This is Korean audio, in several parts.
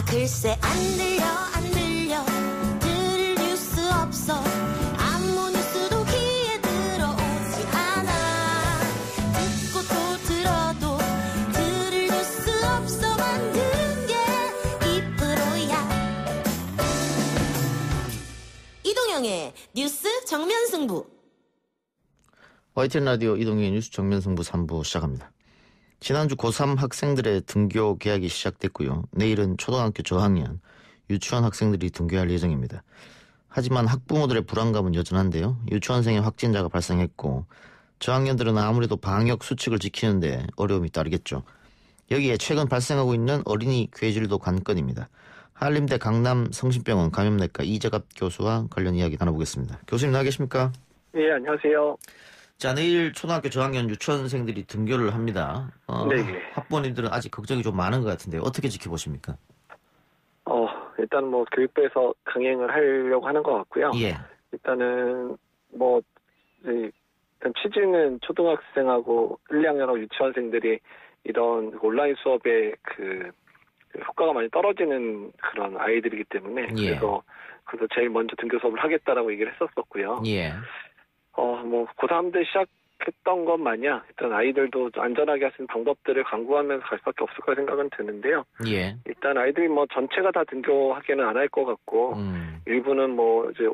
글쎄 안 들려 들을 뉴스 없어 아무 뉴스도 귀에 들어오지 않아 듣고 또 들어도 들을 뉴스 없어 만든 게 이프로야. 이동영의 뉴스 정면승부. YTN 라디오 이동영의 뉴스 정면승부 3부 시작합니다. 지난주 고3 학생들의 등교 개학이 시작됐고요. 내일은 초등학교 저학년, 유치원 학생들이 등교할 예정입니다. 하지만 학부모들의 불안감은 여전한데요. 유치원생의 확진자가 발생했고 저학년들은 아무래도 방역 수칙을 지키는데 어려움이 따르겠죠. 여기에 최근 발생하고 있는 어린이 궤질도 관건입니다. 한림대 강남 성심병원 감염내과 이재갑 교수와 관련 이야기 나눠보겠습니다. 교수님 나와 계십니까? 네, 안녕하세요. 자, 내일 초등학교 저학년 유치원생들이 등교를 합니다. 네. 학부모님들은 아직 걱정이 좀 많은 것 같은데 어떻게 지켜보십니까? 일단 교육부에서 강행을 하려고 하는 것 같고요. 예. 일단은 일단 취지는 초등학생하고 1, 2학년하고 유치원생들이 이런 온라인 수업에 그 효과가 많이 떨어지는 그런 아이들이기 때문에 예. 그래서 제일 먼저 등교 수업을 하겠다라고 얘기를 했었었고요. 예. 고3들 시작했던 것 마냥 일단 아이들도 안전하게 할 수 있는 방법들을 강구하면서 갈 수밖에 없을 거라 생각은 드는데요. 예. 일단 아이들이 전체가 다 등교하기는 안 할 것 같고, 일부는 이제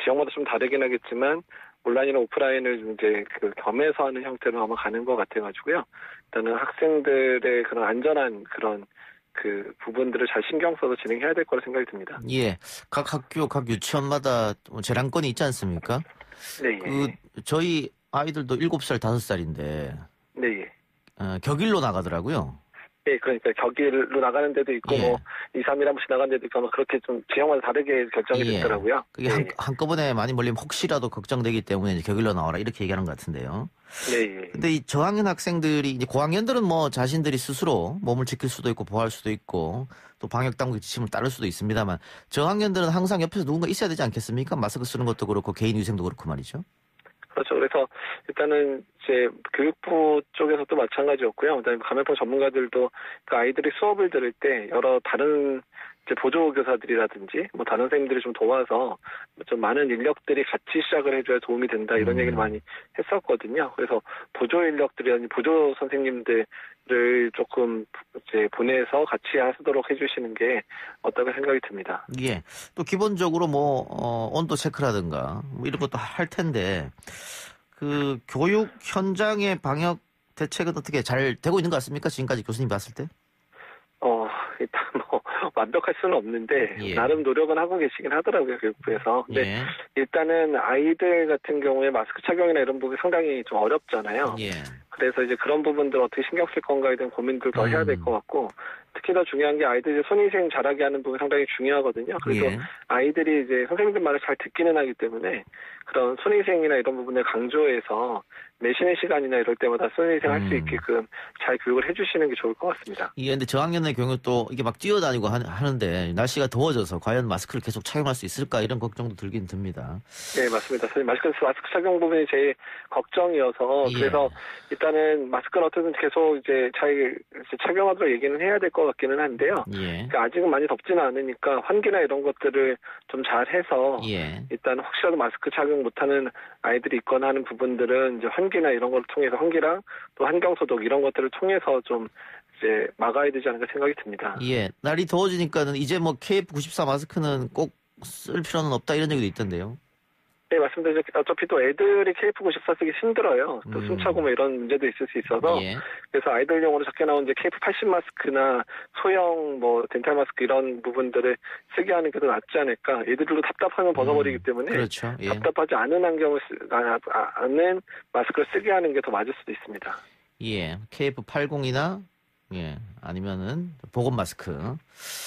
지역마다 좀 다르긴 하겠지만, 온라인이나 오프라인을 이제 겸해서 하는 형태로 아마 가는 것 같아가지고요. 일단은 학생들의 그런 안전한 그런 부분들을 잘 신경 써서 진행해야 될 거라 생각이 듭니다. 예. 각 학교, 각 유치원마다 재량권이 있지 않습니까? 네. 저희 아이들도 7살, 5살인데, 네. 격일로 나가더라고요. 네, 그러니까 격일로 나가는 데도 있고, 예. 2, 3일 한 번씩 나가는 데도 있고, 그렇게 좀 지역마다 다르게 결정이 됐더라고요. 그게 한꺼번에 많이 몰리면 혹시라도 걱정되기 때문에 이제 격일로 나와라 이렇게 얘기하는 것 같은데요. 네. 근데 이 저학년 학생들이 이제 고학년들은 자신들이 스스로 몸을 지킬 수도 있고 보호할 수도 있고 또 방역 당국의 지침을 따를 수도 있습니다만 저학년들은 항상 옆에서 누군가 있어야 되지 않겠습니까? 마스크 쓰는 것도 그렇고 개인 위생도 그렇고 말이죠. 그렇죠. 그래서 일단은 이제 교육부 쪽에서도 마찬가지였고요. 그다음에 감염병 전문가들도 그 아이들이 수업을 들을 때 여러 다른 이제 보조 교사들이라든지 다른 선생님들이 좀 도와서 좀 많은 인력들이 같이 시작을 해줘야 도움이 된다 이런 얘기를 많이 했었거든요. 그래서 보조 인력들이라든지 보조 선생님들을 조금 이제 보내서 같이 하도록 해주시는 게 어떨까 생각이 듭니다. 예. 또 기본적으로 온도 체크라든가 이런 것도 할 텐데 그 교육 현장의 방역 대책은 어떻게 잘 되고 있는 것 같습니까? 지금까지 교수님 봤을 때? 일단 완벽할 수는 없는데 예. 나름 노력은 하고 계시긴 하더라고요, 교육부에서. 근데 예. 일단은 아이들 같은 경우에 마스크 착용이나 이런 부분이 상당히 좀 어렵잖아요. 예. 그래서 이제 그런 부분들 어떻게 신경 쓸 건가에 대한 고민들 더 해야 될 것 같고, 특히 더 중요한 게 아이들이 손위생 잘하게 하는 부분이 상당히 중요하거든요. 그래서 예. 아이들이 이제 선생님들 말을 잘 듣기는 하기 때문에 그런 손위생이나 이런 부분을 강조해서 내쉬는 시간이나 이럴 때마다 손위생 할 수 있게끔 잘 교육을 해주시는 게 좋을 것 같습니다. 예, 근데 저학년의 경우 또 이게 막 뛰어다니고 하는데 날씨가 더워져서 과연 마스크를 계속 착용할 수 있을까 이런 걱정도 들긴 듭니다. 네, 맞습니다. 마스크 착용 부분이 제일 걱정이어서 그래서 일단은 마스크는 어떻든 계속 이제 잘 착용하도록 얘기는 해야 될 것 같기는 한데요. 예. 그러니까 아직은 많이 덥지는 않으니까 환기나 이런 것들을 좀 잘 해서 일단 혹시라도 마스크 착용 못하는 아이들이 있거나 하는 부분들은 이제 환기나 이런 걸 통해서 환기랑 또 환경소독 이런 것들을 통해서 좀 이제 막아야 되지 않을까 생각이 듭니다. 예, 날이 더워지니까는 이제 KF94 마스크는 꼭 쓸 필요는 없다 이런 얘기도 있던데요. 네, 맞습니다. 어차피 또 애들이 KF94 쓰기 힘들어요. 또 숨차고 이런 문제도 있을 수 있어서. 그래서 아이들용으로 작게 나온 이제 KF80 마스크나 소형 덴탈 마스크 이런 부분들을 쓰게 하는 게 더 낫지 않을까. 애들도 답답하면 벗어버리기 때문에. 그렇죠. 예. 답답하지 않은 않은 마스크를 쓰게 하는 게 더 맞을 수도 있습니다. 예, KF80이나 아니면은 보건 마스크.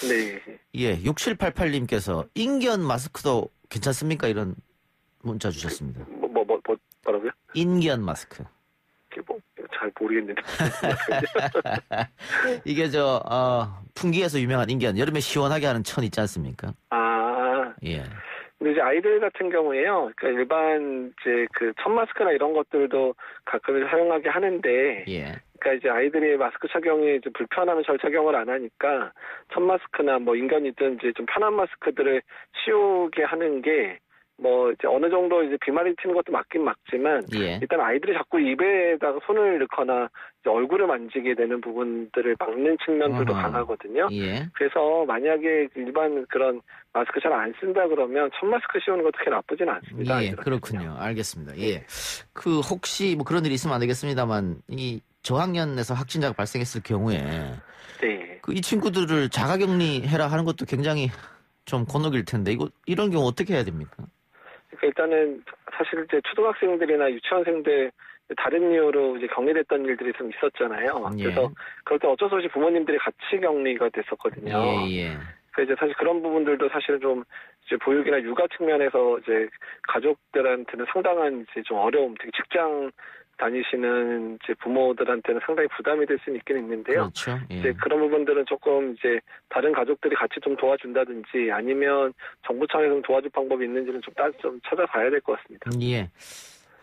네. 예, 6788님께서 인견 마스크도 괜찮습니까? 이런 문자 주셨습니다. 뭐라고요? 인견 마스크. 잘 모르겠는데. 이게 풍기에서 유명한 인견, 여름에 시원하게 하는 천 있지 않습니까? 예. 근데 이제 아이들 같은 경우에요. 그러니까 일반 이제 천 마스크나 이런 것들도 가끔 사용하게 하는데 그러니까 이제 아이들이 마스크 착용이 이제 불편하면 잘 착용을 안 하니까 천 마스크나 뭐 인간이든 이제 좀 편한 마스크들을 씌우게 하는 게 뭐 이제 어느 정도 이제 비말이 튀는 것도 맞긴 맞지만 예. 일단 아이들이 자꾸 입에다가 손을 넣거나 이제 얼굴을 만지게 되는 부분들을 막는 측면들도 아하. 강하거든요. 예. 그래서 만약에 일반 그런 마스크 잘 안 쓴다 그러면 천 마스크 씌우는 것도 그렇게 나쁘진 않습니다. 예, 그렇군요. 알겠습니다. 예. 그 혹시 뭐 그런 일이 있으면 안 되겠습니다만 이 저학년에서 확진자가 발생했을 경우에 네. 그 이 친구들을 자가격리해라 하는 것도 굉장히 좀 곤혹일 텐데 이런 경우 어떻게 해야 됩니까? 그러니까 일단은 사실 이제 초등학생들이나 유치원생들 다른 이유로 이제 격리됐던 일들이 좀 있었잖아요. 예. 그래서 그럴 때 어쩔 수 없이 부모님들이 같이 격리가 됐었거든요. 예. 그래서 이제 사실 그런 부분들도 사실은 좀 이제 보육이나 육아 측면에서 이제 가족들한테는 상당한 이제 좀 어려움, 특히 직장 다니시는 이제 부모들한테는 상당히 부담이 될 수는 있긴 있는데요. 그렇죠. 예. 이제 그런 부분들은 조금 이제 다른 가족들이 같이 좀 도와준다든지 아니면 정부 차원에서 도와줄 방법이 있는지는 좀 찾아봐야 될 것 같습니다. 예.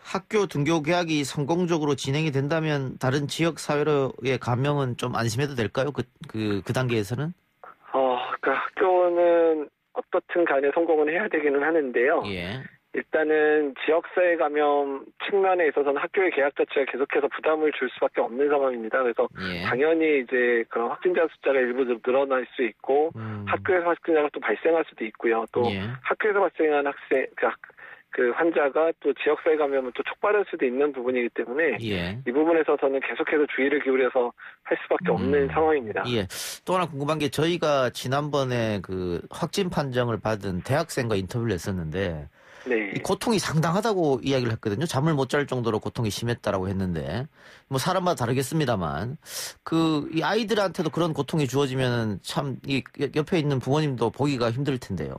학교 등교 개학이 성공적으로 진행이 된다면 다른 지역 사회로의 감염은 좀 안심해도 될까요? 그 단계에서는? 그러니까 학교는 어떻든 간에 성공은 해야 되기는 하는데요. 예. 일단은 지역사회 감염 측면에 있어서는 학교의 개학 자체가 계속해서 부담을 줄 수밖에 없는 상황입니다. 그래서 예. 당연히 이제 그런 확진자 숫자가 일부 늘어날 수 있고 학교에서 확진자가 또 발생할 수도 있고요. 또 예. 학교에서 발생한 그 환자가 또 지역사회 감염을 또 촉발할 수도 있는 부분이기 때문에 예. 이 부분에 있어서는 계속해서 주의를 기울여서 할 수밖에 없는 상황입니다. 예. 또 하나 궁금한 게 저희가 지난번에 그 확진 판정을 받은 대학생과 인터뷰를 했었는데 네. 이 고통이 상당하다고 이야기를 했거든요. 잠을 못 잘 정도로 고통이 심했다라고 했는데 뭐 사람마다 다르겠습니다만 이 아이들한테도 그런 고통이 주어지면 참 이 옆에 있는 부모님도 보기가 힘들 텐데요.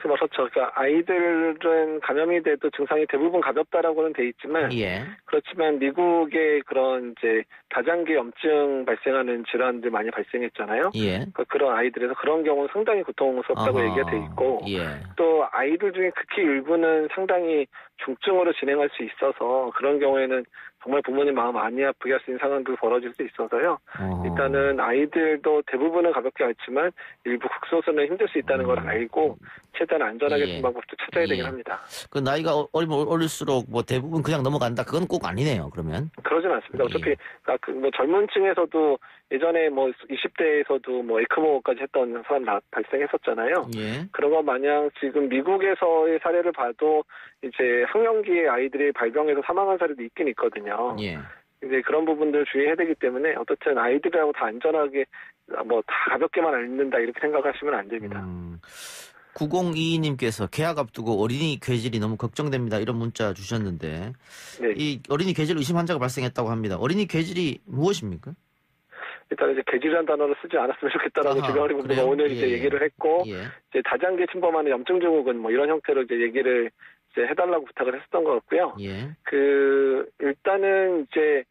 그렇죠. 그러니까 아이들은 감염이 돼도 증상이 대부분 가볍다라고는 돼 있지만 예. 그렇지만 미국의 그런 이제 다장기 염증 발생하는 질환들 많이 발생했잖아요. 예. 그러니까 그런 아이들에서 그런 경우는 상당히 고통스럽다고 아하. 얘기가 돼 있고 예. 또 아이들 중에 극히 일부는 상당히 중증으로 진행할 수 있어서 그런 경우에는 정말 부모님 마음 많이 아프게 할 수 있는 상황도 벌어질 수 있어서요. 일단은 아이들도 대부분은 가볍게 앓지만 일부 극소수는 힘들 수 있다는 걸 알고 최대한 안전하게 예. 좀 방법도 찾아야 되긴 예. 합니다. 그 나이가 어리면 어릴수록 뭐 대부분 그냥 넘어간다. 그건 꼭 아니네요. 그러면. 그러진 않습니다. 어차피 뭐 젊은 층에서도 예전에 뭐 20대에서도 뭐 에크모까지 했던 사람 발생했었잖아요. 예. 그런 거 마냥 지금 미국에서의 사례를 봐도 이제 학령기의 아이들이 발병해서 사망한 사례도 있긴 있거든요. 예. 이제 그런 부분들 주의해야 되기 때문에 어떻든 아이들하고 다 안전하게 뭐 다 가볍게만 앓는다 이렇게 생각하시면 안 됩니다. 9022님께서 개학 앞두고 어린이 괴질이 너무 걱정됩니다. 이런 문자 주셨는데 네. 이 어린이 괴질 의심 환자가 발생했다고 합니다. 어린이 괴질이 무엇입니까? 일단 이제 괴질이라는 단어를 쓰지 않았으면 좋겠다라고 아하, 주변 어린이분들이 그래요? 오늘 예, 이제 예. 얘기를 했고 예. 이제 다장기 침범하는 염증 증후군 뭐 이런 형태로 이제 얘기를 이제 해달라고 부탁을 했었던 것 같고요. 예. 일단은 이제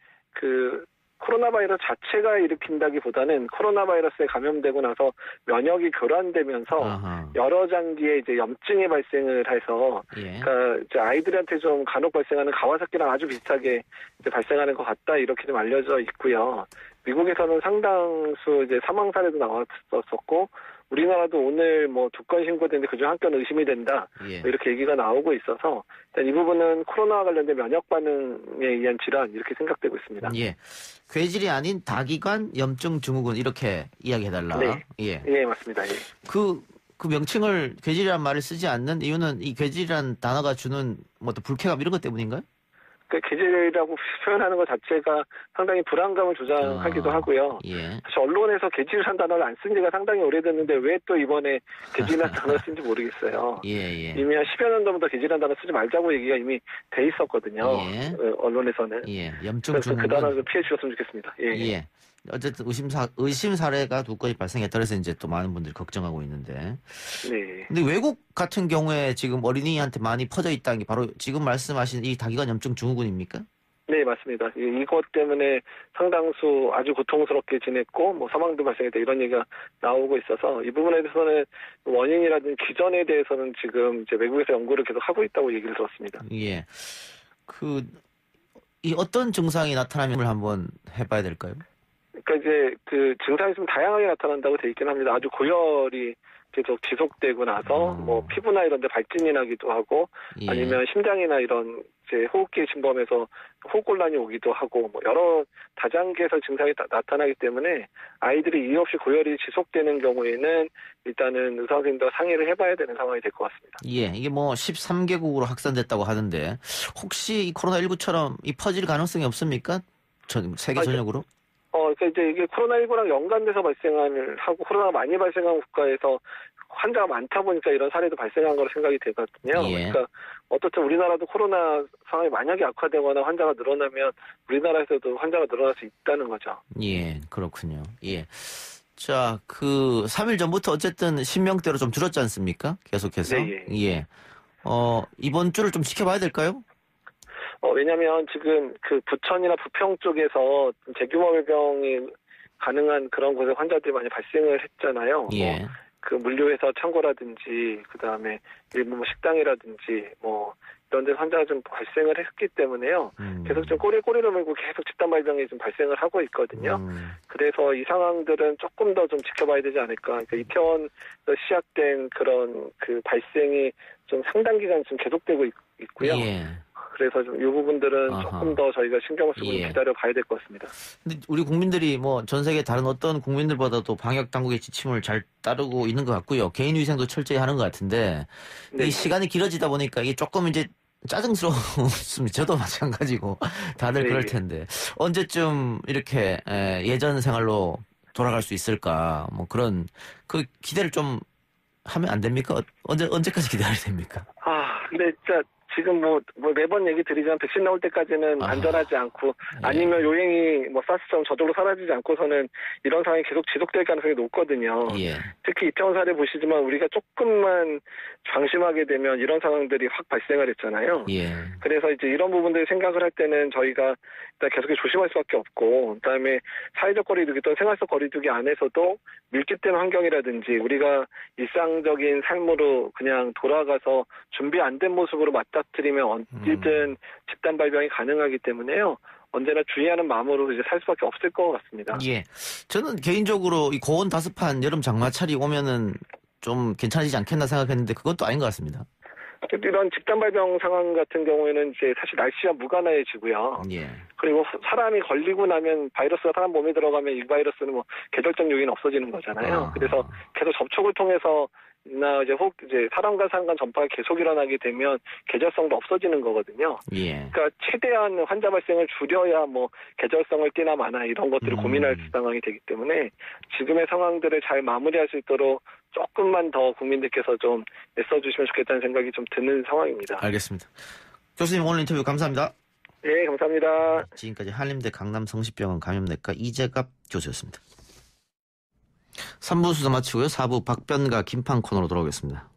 코로나 바이러스 자체가 일으킨다기보다는 코로나 바이러스에 감염되고 나서 면역이 교란되면서 아하. 여러 장기의 이제 염증이 발생을 해서 예. 그러니까 이제 아이들한테 좀 간혹 발생하는 가와사키랑 아주 비슷하게 이제 발생하는 것 같다 이렇게 좀 알려져 있고요. 미국에서는 상당수 이제 사망 사례도 나왔었고 우리나라도 오늘 뭐 2건 신고됐는데 그중 1건은 의심이 된다. 예. 뭐 이렇게 얘기가 나오고 있어서 일단 이 부분은 코로나와 관련된 면역 반응에 의한 질환 이렇게 생각되고 있습니다. 예. 괴질이 아닌 다기관 염증 증후군 이렇게 이야기해달라. 네. 예. 예, 맞습니다. 예. 그 명칭을 괴질이란 말을 쓰지 않는 이유는 이 괴질이란 단어가 주는 뭐 또 불쾌감 이런 것 때문인가요? 그 괴질이라고 표현하는 것 자체가 상당히 불안감을 조장하기도 하고요. 예. 사실 언론에서 괴질이라는 단어를 안 쓴 지가 상당히 오래됐는데 왜 또 이번에 괴질이라는 단어를 쓴지 모르겠어요. 예. 이미 한 10여 년 전부터 괴질이라는 단어 쓰지 말자고 얘기가 이미 돼 있었거든요. 예. 언론에서는. 예. 염증 그래서 그 증후군. 단어를 피해 주셨으면 좋겠습니다. 예. 예. 어쨌든 의심 사례가 2건이 발생했다 그래서 이제 또 많은 분들이 걱정하고 있는데. 네. 근데 외국 같은 경우에 지금 어린이한테 많이 퍼져 있다는 게 바로 지금 말씀하신 이 다기관 염증 증후군입니까? 네, 맞습니다. 이것 때문에 상당수 아주 고통스럽게 지냈고, 뭐 사망도 발생했다 이런 얘기가 나오고 있어서 이 부분에 대해서는 원인이라든지 기전에 대해서는 지금 이제 외국에서 연구를 계속 하고 있다고 얘기를 들었습니다. 예. 이 어떤 증상이 나타나면 한번 해봐야 될까요? 그러니까 이제 그 증상이 좀 다양하게 나타난다고 돼 있긴 합니다. 아주 고열이 계속 지속되고 나서 뭐 피부나 이런 데 발진이 나기도 하고 예. 아니면 심장이나 이런 이제 호흡기에 침범해서 호흡곤란이 오기도 하고 뭐 여러 다단계에서 증상이 나타나기 때문에 아이들이 이유 없이 고열이 지속되는 경우에는 일단은 의사 선생님과 상의를 해봐야 되는 상황이 될 것 같습니다. 예, 이게 뭐 13개국으로 확산됐다고 하는데 혹시 이 코로나19처럼 이 퍼질 가능성이 없습니까? 세계 전역으로? 그러니까 이제 이게 코로나19랑 연관돼서 발생을 하고 코로나가 많이 발생한 국가에서 환자가 많다 보니까 이런 사례도 발생한 거로 생각이 되거든요. 예. 그러니까 어떻든 우리나라도 코로나 상황이 만약에 악화되거나 환자가 늘어나면 우리나라에서도 환자가 늘어날 수 있다는 거죠. 예, 그렇군요. 예. 자, 3일 전부터 어쨌든 10명대로 좀 줄었지 않습니까? 계속해서. 네, 예. 이번 주를 좀 지켜봐야 될까요? 왜냐면 지금 그 부천이나 부평 쪽에서 재규모 발병이 가능한 그런 곳에 환자들이 많이 발생을 했잖아요. 예. 그 물류회사 창고라든지 그다음에 일부 뭐 식당이라든지 뭐 이런 데 환자가 좀 발생을 했기 때문에요. 계속 좀 꼬리를 물고 계속 집단 발병이 좀 발생을 하고 있거든요. 그래서 이 상황들은 조금 더 좀 지켜봐야 되지 않을까. 그러니까 이태원에서 시작된 그런 그 발생이 좀 상당 기간 좀 계속되고 있고요. 예. 그래서 좀 이 부분들은 조금 더 저희가 신경을 쓰고 기다려 봐야 될 것 같습니다. 근데 우리 국민들이 뭐 전 세계 다른 어떤 국민들보다도 방역 당국의 지침을 잘 따르고 있는 것 같고요. 개인 위생도 철저히 하는 것 같은데 네. 이 시간이 길어지다 보니까 이게 조금 이제 짜증스러웠습니다. 저도 마찬가지고 다들 네. 그럴 텐데 언제쯤 이렇게 예전 생활로 돌아갈 수 있을까 뭐 그런 그 기대를 좀 하면 안 됩니까? 언제까지 기다려야 됩니까? 근데 진짜 지금 뭐 매번 얘기 드리지만 백신 나올 때까지는 안전하지 않고 아니면 요행이 뭐 사스처럼 저절로 사라지지 않고서는 이런 상황이 계속 지속될 가능성이 높거든요. 예. 특히 이태원 사례 보시지만 우리가 조금만 방심하게 되면 이런 상황들이 확 발생을 했잖아요. 예. 그래서 이제 이런 부분들 생각을 할 때는 저희가 일단 계속 조심할 수밖에 없고 그다음에 사회적 거리두기 또는 생활적 거리두기 안에서도 밀집된 환경이라든지 우리가 일상적인 삶으로 그냥 돌아가서 준비 안 된 모습으로 맞닥뜨리면 언제든 집단 발병이 가능하기 때문에요. 언제나 주의하는 마음으로 이제 살 수밖에 없을 것 같습니다. 예. 저는 개인적으로 이 고온 다습한 여름 장마철이 오면은 좀 괜찮아지지 않겠나 생각했는데 그것도 아닌 것 같습니다. 이런 집단 발병 상황 같은 경우에는 이제 사실 날씨와 무관해지고요. 예. 그리고 사람이 걸리고 나면 바이러스가 사람 몸에 들어가면 이 바이러스는 뭐 계절적 요인이 없어지는 거잖아요. 그래서 계속 접촉을 통해서 이제 사람과 사람 간 전파가 계속 일어나게 되면 계절성도 없어지는 거거든요. 예. 그러니까 최대한 환자 발생을 줄여야 뭐 계절성을 띠나 마나 이런 것들을 고민할 상황이 되기 때문에 지금의 상황들을 잘 마무리할 수 있도록 조금만 더 국민들께서 좀 애써주시면 좋겠다는 생각이 좀 드는 상황입니다. 알겠습니다. 교수님 오늘 인터뷰 감사합니다. 네, 감사합니다. 지금까지 한림대 강남성시병원 감염내과 이재갑 교수였습니다. 3부 수사 마치고요. 4부 박변과 김판 코너로 돌아오겠습니다.